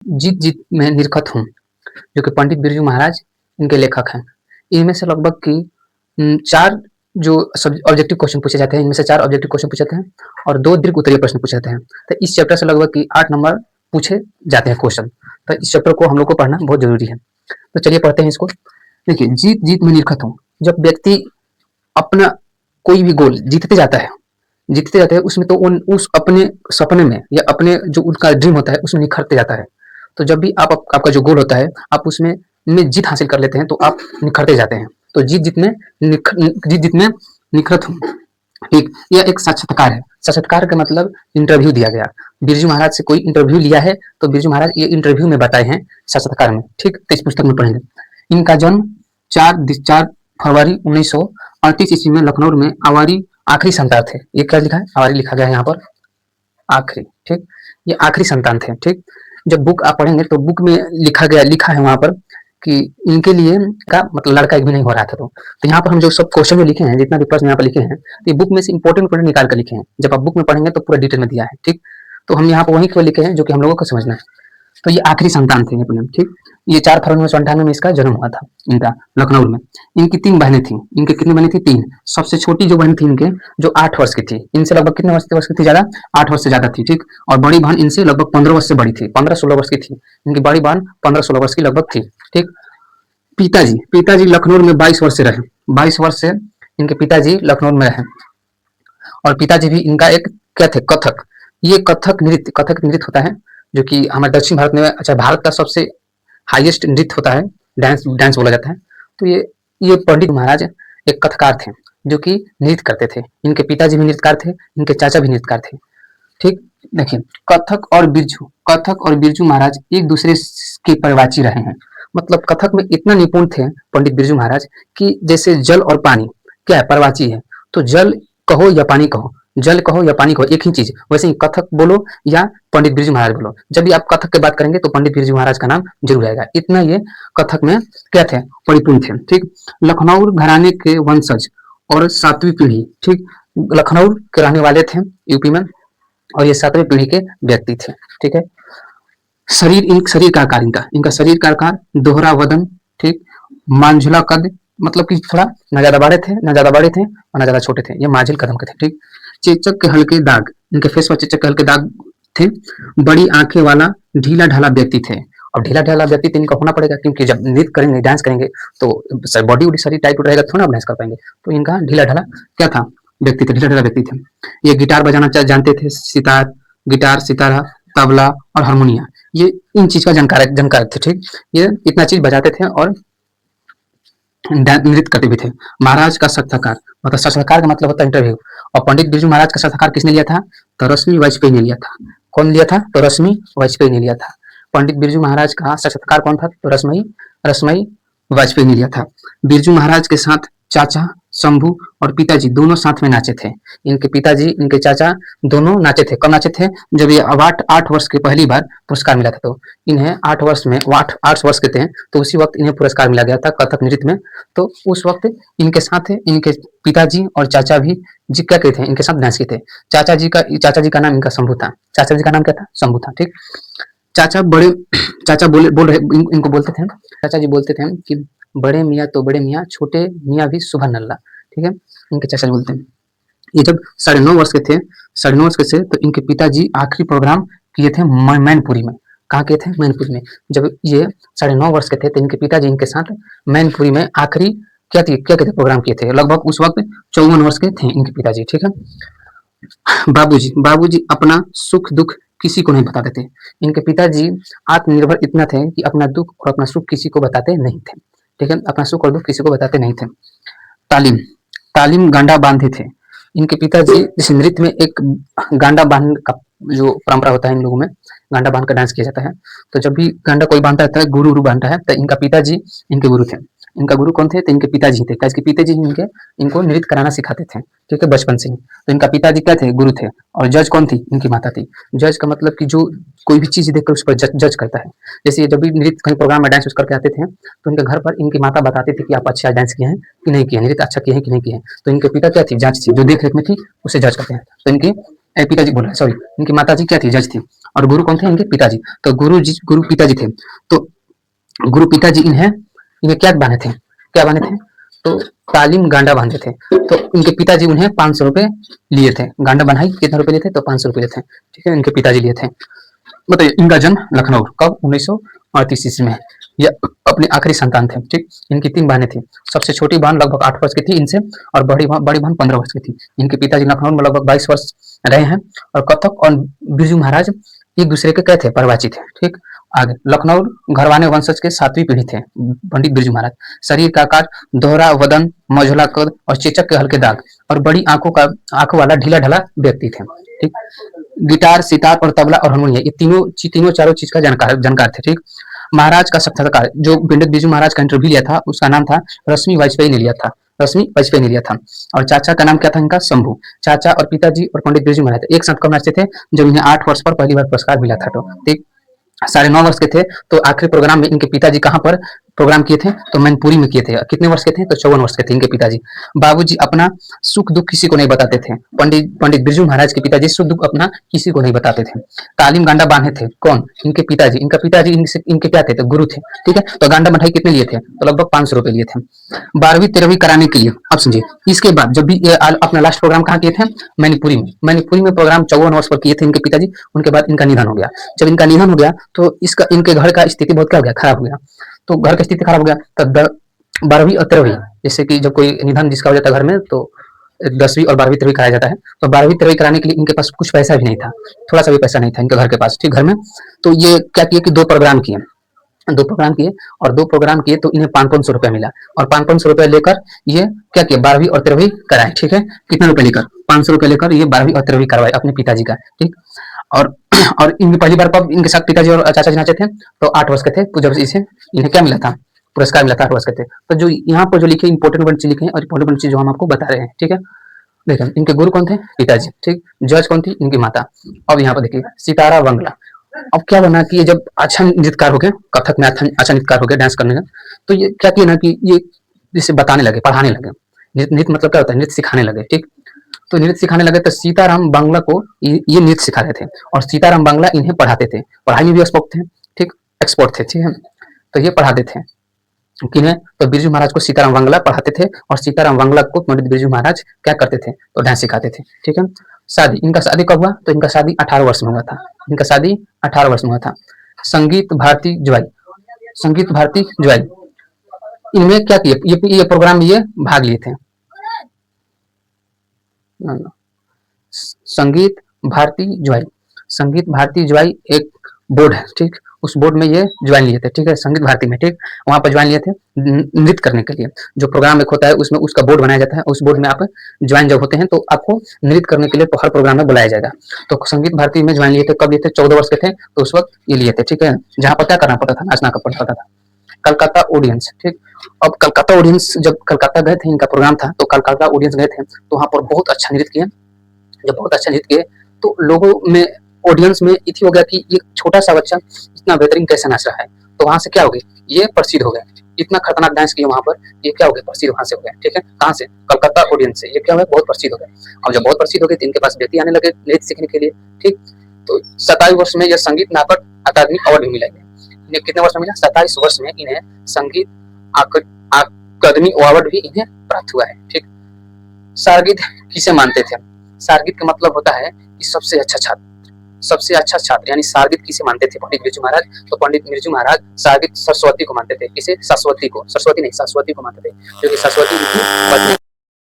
जीत जीत में निरखत हूँ, जो कि पंडित बिरजू महाराज इनके लेखक हैं। इनमें से लगभग की 4 जो ऑब्जेक्टिव क्वेश्चन पूछे जाते हैं, इनमें से 4 ऑब्जेक्टिव क्वेश्चन पूछे जाते हैं और 2 दीर्घ उत्तरीय प्रश्न पूछे जाते हैं। तो इस चैप्टर से लगभग की 8 नंबर पूछे जाते हैं क्वेश्चन। तो इस चैप्टर को हम लोग को पढ़ना बहुत जरूरी है। तो चलिए पढ़ते हैं इसको। देखिए, जीत जीत में निरखत हूँ, जब व्यक्ति अपना कोई भी गोल जीतते जाते हैं उसमें, तो उस अपने सपने में या अपने जो उनका ड्रीम होता है उसमें निखरते जाता है। तो जब भी आपका जो गोल होता है, आप उसमें जीत हासिल कर लेते हैं, तो आप निखरते जाते हैं। तो जीत जीत में निखरत हूँ। ठीक, यह एक साक्षात्कार है। साक्षात्कार का मतलब इंटरव्यू दिया गया। बिरजू महाराज से कोई इंटरव्यू लिया है, तो बिरजू महाराज ये इंटरव्यू में बताए हैं साक्षात्कार में। ठीक, तो इस पुस्तक में पढ़ेंगे। इनका जन्म 4 फरवरी 1938 ईस्वी में लखनऊ में आवारी आखिरी संतान थे। ये क्या लिखा है? आवारी लिखा गया है यहाँ पर, आखिरी। ठीक, ये आखिरी संतान थे। ठीक, जब बुक आप पढ़ेंगे तो बुक में लिखा है वहां पर कि इनके लिए का मतलब लड़का एक भी नहीं हो रहा था। तो यहाँ पर हम जो सब क्वेश्चन में लिखे हैं, जितना भी प्रश्न यहाँ पर लिखे हैं, तो ये बुक में से इंपॉर्टेंट निकाल कर लिखे हैं। जब आप बुक में पढ़ेंगे तो पूरा डिटेल में दिया है। ठीक, तो हम यहाँ पर वही केवल लिखे हैं जो कि हम लोगों को समझना है। तो ये आखिरी संतान थे अपने। ठीक, ये 4 फरवरी 1998 में इसका जन्म हुआ था इनका, लखनऊ में। इनकी 3 बहनें थी। इनके कितनी बहनें थी? 3। सबसे छोटी जो बहन थी इनके, जो 8 वर्ष की थी, इनसे लगभग कितने वर्ष की थी? ज्यादा, 8 वर्ष से ज्यादा थी। ठीक, और बड़ी बहन इनसे लगभग 15 वर्ष से बड़ी थी, 15-16 वर्ष की थी। इनकी बड़ी बहन 15-16 वर्ष की लगभग थी। ठीक, पिताजी लखनऊ में 22 वर्ष से रहे। 22 वर्ष से इनके पिताजी लखनऊ में रहे। और पिताजी भी इनका एक क्या थे? कथक। ये कथक नृत्य होता है, जो कि हमारे दक्षिण भारत में, अच्छा, भारत का सबसे हाईएस्ट नृत्य होता है, डांस बोला जाता है। तो ये पंडित महाराज एक कथकार थे, जो कि नृत्य करते थे। इनके पिताजी भी नृत्यकार थे, इनके चाचा भी नृत्यकार थे। ठीक, देखिए, कथक और बिरजू महाराज एक दूसरे के परिवाची रहे हैं। मतलब कथक में इतना निपुण थे पंडित बिरजू महाराज कि जैसे जल और पानी क्या है? परिवाची है। तो जल कहो या पानी कहो, जल कहो या पानी कहो, एक ही चीज। वैसे ही कथक बोलो या पंडित बिरजू महाराज बोलो, जब भी आप कथक की बात करेंगे तो पंडित बिरजू महाराज का नाम जरूर आएगा। इतना ये कथक में क्या थे? परिपूर्ण थे। ठीक, लखनऊ घराने के वंशज और 7वीं पीढ़ी। ठीक, लखनऊ के रहने वाले थे यूपी में, और ये 7वीं पीढ़ी के व्यक्ति थे। ठीक है, शरीर का आकार, इनका शरीर का आकार दोहरा वदन। ठीक, मांझुला कद, मतलब कि थोड़ा ना ज्यादा बड़े थे और ना ज्यादा छोटे थे, ये मांझिल कदम के थे। ठीक, चेचक के हल्के दाग, इनके फेस पर चेचक के हल्के दाग थे। बड़ी आंखें वाला ढीला ढाला व्यक्ति थे। और ढीला ढाला व्यक्ति तो इनका होना पड़ेगा, क्योंकि जब नृत्य करेंगे, डांस करेंगे, तो बॉडी शरीर टाइट रहेगा, थोड़ा डांस कर पाएंगे। तो इनका ढीला ढाला क्या था? व्यक्ति थे, ढीला ढाला व्यक्ति थे। ये गिटार बजाना जानते थे, गिटार, सितारा, तबला और हारमोनिया, ये इन चीज का जानकार थे। ठीक, ये इतना चीज बजाते थे और नृत्य करते भी थे। महाराज का साक्षात्कार, मतलब साक्षात्कार का मतलब होता है इंटरव्यू। और पंडित बिरजू महाराज का साक्षात्कार किसने लिया था? तो रश्मि वाजपेयी ने लिया था। कौन लिया था? तो रश्मि वाजपेयी ने लिया था। पंडित बिरजू महाराज का साक्षात्कार कौन था? तो रश्मि वाजपेयी ने लिया था। बिरजू महाराज के साथ चाचा शंभू और पिताजी दोनों साथ में नाचे थे। इनके पिताजी, इनके चाचा दोनों नाचे थे। कब नाचे थे? जब ये 8 वर्ष के पहली बार पुरस्कार मिला था। तो इन्हें 8 वर्ष में, 8 वर्ष के थे, तो उसी वक्त इन्हें पुरस्कार मिला गया था कथक नृत्य में। तो उस वक्त इनके साथ इनके पिताजी और चाचा भी जी क्या कहते हैं, इनके साथ डांस किए थे। चाचा जी का नाम इनका शंभू था। चाचा जी का नाम क्या था? शंभू था। ठीक, चाचा बोल रहे, इनको बोलते थे, चाचा जी बोलते थे कि बड़े मियाँ तो बड़े मियाँ, छोटे मियाँ भी सुबह नल्ला। ठीक है, इनके चाचा जी बोलते हैं। ये जब 9.5 वर्ष के थे, तो इनके पिताजी आखिरी प्रोग्राम किए थे मैनपुरी में। कहाँ किए थे? मैनपुरी में। जब ये 9.5 वर्ष के थे, तो इनके पिताजी इनके साथ मैनपुरी में आखिरी क्या कहते प्रोग्राम किए थे। लगभग उस वक्त 54 वर्ष के थे इनके पिताजी। ठीक है, बाबूजी अपना सुख दुख किसी को नहीं बताते थे। इनके पिताजी आत्मनिर्भर इतना थे कि अपना दुख और अपना सुख किसी को बताते नहीं थे। ठीक है, अपना सुख और दुख किसी को बताते नहीं थे। तालीम गांडा बांधे थे। इनके पिताजी जैसे नृत्य में एक गांडा बांध का जो परंपरा होता है, इन लोगों में गांडा बांध कर डांस किया जाता है। तो जब भी गांडा कोई बांधता है, गुरु बांधता है, तो इनका पिताजी इनके गुरु थे। इनका गुरु कौन थे? तो इनके पिताजी थे। इसके पिताजी इनको नृत्य कराना सिखाते थे। ठीक है, बचपन से ही। तो इनका पिताजी क्या थे? गुरु थे। और जज कौन थी? इनकी माता थी। जज का मतलब कि जो कोई भी चीज देखकर उस पर जज करता है। जैसे जब भी नृत्य कहीं प्रोग्राम में डांस करके आते थे, तो इनके घर पर इनकी माता बताती थी कि आप अच्छा डांस किए हैं कि नहीं किए, नृत्य अच्छा किए हैं कि नहीं किए। तो इनके पिता क्या थी? जांच थी, जो देख रेख में थी, उसे जज करते हैं। तो इनकी पिताजी बोल रहा है, सॉरी, इनकी माताजी क्या थी, जज थी, और गुरु कौन थे, इनके पिताजी। तो गुरु पिताजी थे। तो गुरु पिताजी इन्हें इन्हें क्या बांधे थे, क्या बांधे थे, तो तालीम गांडा बांधे थे। तो इनके पिताजी उन्हें 500 रुपए लिए थे, गांडा बंधाई कितने रुपए लिए थे, तो 500 रुपए लिए थे, ठीक है, इनके पिताजी लिए थे। बताइए, इनका जन्म लखनऊ कब, 1938 ईस्वी में। यह अपने आखिरी संतान थे, ठीक। इनकी 3 बहनें थी, सबसे छोटी बहन लगभग 8 वर्ष की थी इनसे, और बड़ी बहन 15 वर्ष की थी। इनके पिताजी लखनऊ में लगभग 22 वर्ष रहे हैं, और कथक और बिरजू महाराज एक दूसरे के क्या थे, परवाची थे, ठीक। आगे, लखनऊ घरवाने वंशज के 7वीं पीढ़ी थे पंडित बिरजू महाराज। शरीर का आकार दोहरा, वदन, मझोला कद और चेचक के हल्के दाग, और बड़ी आंखों वाला ढीला ढाला व्यक्ति थे, ठीक। गिटार, सितार और तबला और हारमोनियम, ये तीनों चारों चीज का जानकार थे, ठीक। महाराज का साक्षात्कार, जो पंडित बिरजू महाराज का इंटरव्यू लिया था, उसका नाम था रश्मि वाजपेयी ने लिया था, रश्मि वाजपेयी ने लिया था। और चाचा का नाम क्या था, इनका शंभू। चाचा और पिताजी और पंडित बिरजू महाराज एक साथ कब नाचते थे, जब इन्हें 8 वर्ष पर पहली बार पुरस्कार मिला था, तो ठीक। 9.5 वर्ष के थे तो आखिरी प्रोग्राम में इनके पिताजी कहाँ पर प्रोग्राम किए थे, तो मैनपुरी में किए थे। कितने वर्ष के थे, तो 54 वर्ष के थे इनके पिताजी। बाबूजी अपना सुख दुख किसी को नहीं बताते थे। पंडित बिरजू महाराज के पिताजी सुख दुख अपना किसी को नहीं बताते थे। तालीम गांडा बांधे थे कौन, इनके पिताजी। इनका पिताजी इनके क्या थे, तो गुरु थे, ठीक है। तो गांडा बंधाई कितने लिए थे, तो लगभग 500 रुपए लिए थे। 12वीं 13वीं कराने के लिए, अब समझिए, इसके बाद जब भी अपना लास्ट प्रोग्राम कहाँ किए थे, मैनपुरी में। मैनपुरी में प्रोग्राम 54 वर्ष पर किए थे इनके पिताजी। उनके बाद इनका निधन हो गया। जब इनका निधन हो गया तो इसका इनके घर का स्थिति बहुत क्या हो गया, खराब हो गया। तो घर की स्थिति खराब हो गया, तब 12वीं और 13वीं, जैसे कि जब कोई निधन जिसका हो जाता है घर में, तो 10वीं और 12वीं 13वीं कराया जाता है। तो 12वीं 13वीं कराने के लिए इनके पास कुछ पैसा भी नहीं था, थोड़ा सा भी पैसा नहीं था इनके घर के पास, ठीक, घर में। तो ये क्या किए कि 2 प्रोग्राम किए, और 2 प्रोग्राम किए तो इन्हें 500 रुपया मिला। और 500 रुपया लेकर ये क्या किए, 12वीं और 13वीं कराए, ठीक है। कितने रुपए लेकर, 500 रुपये लेकर ये 12वीं और 13वीं करवाए अपने पिताजी का, ठीक। और और इनकी पहली बार कब इनके साथ पिताजी और चाचा जी नाचे थे, तो 8 वर्ष के थे। तो जब इसे इन्हें क्या मिला था, पुरस्कार मिला था, 8 वर्ष के थे। तो जो यहाँ पर जो लिखे इंपॉर्टेंट चीज लिखे हैं, और इंपॉर्टेंट चीज जो हम आपको बता रहे हैं, ठीक है। देखिए, इनके गुरु कौन थे, पिताजी, ठीक। जज कौन थी, इनकी माता। अब यहाँ पर देखिए, सितारा वंगला। अब क्या बना कि ये जब अच्छा नृत्यकार हो गए, कथक में अच्छा नृत्यकार हो गए डांस करने का, तो ये क्या किया ना कि ये जिसे बताने लगे, पढ़ाने लगे। नृत्य मतलब क्या होता है, नृत्य सिखाने लगे, ठीक। तो नृत्य सिखाने लगे तो सीताराम बांग्ला को ये नृत्य सिखा रहे थे, और सीताराम बांग्ला इन्हें पढ़ाते थे। पढ़ाई में भी एक्सपर्ट थे, ठीक, एक्सपर्ट थे, ठीक है। तो ये पढ़ाते थे किन्हें, तो बिरजू महाराज को सीताराम बांग्ला पढ़ाते थे, और सीताराम बांग्ला को पंडित बिरजू महाराज क्या करते थे, तो डांस सिखाते थे, ठीक है। शादी, इनका शादी कब हुआ, तो इनका शादी 18 वर्ष में हुआ था। इनका शादी 18 वर्ष में हुआ था। संगीत भारती ज्वाई, संगीत भारती ज्वाई, इनमें क्या किए, ये प्रोग्राम में ये भाग लिए थे। संगीत भारती ज्वाई, संगीत भारती ज्वाई एक बोर्ड है, ठीक। उस बोर्ड में ये ज्वाइन लिए थे, ठीक है, संगीत भारती में, ठीक। वहां पर ज्वाइन लिए थे नृत्य करने के लिए। जो प्रोग्राम एक होता है उसमें उसका बोर्ड बनाया जाता है, उस बोर्ड में आप ज्वाइन जब होते हैं तो आपको नृत्य करने के लिए हर प्रोग्राम में बुलाया जाएगा। तो संगीत भारती में ज्वाइन लिए थे, कब लिए थे, 14 वर्ष के थे, तो उस वक्त ये लिए थे, ठीक है। जहाँ पर क्या करना पड़ता था, नाचना पड़ता था। कलकत्ता ऑडियंस, ठीक। अब कलकत्ता ऑडियंस जब कलकत्ता गए थे, इनका प्रोग्राम था, तो कलकत्ता ऑडियंस गए थे, तो वहां पर बहुत अच्छा नृत्य किए। जब बहुत अच्छा नृत्य किए तो लोगों में, ऑडियंस में इति हो गया कि ये छोटा सा बच्चा इतना बेहतरीन कैसे नाच रहा है। तो वहां से क्या हो गई, ये प्रसिद्ध हो गया। इतना खतरनाक डांस किया वहां पर, ये क्या हो गया, प्रसिद्ध वहां से हो गया, ठीक है। कहाँ से, कलकत्ता ऑडियंस से ये क्या हो गया, बहुत प्रसिद्ध हो गया। अब जब बहुत प्रसिद्ध हो गए तो इनके पास व्यक्ति आने लगे नृत्य सीखने के लिए, ठीक। तो 27 वर्ष में यह संगीत नाटक अकादमी अवार्ड भी मिला। इन्हें कितने वर्ष में मिला, 27 वर्ष में इन्हें संगीत अकादमी अवार्ड भी इन्हें प्राप्त हुआ है, ठीक। सारगीत किसे मानते थे, सारगीत का मतलब होता है कि सबसे अच्छा छात्र, सबसे अच्छा छात्र, यानी सारगीत किसे मानते थे, पंडित बिरजू महाराज। तो पंडित बिरजू महाराज सारगीत सरस्वती को मानते थे। किसे, सरस्वती को, सरस्वती नहीं, सरस्वती को मानते थे, क्योंकि सरस्वती उनकी पत्नी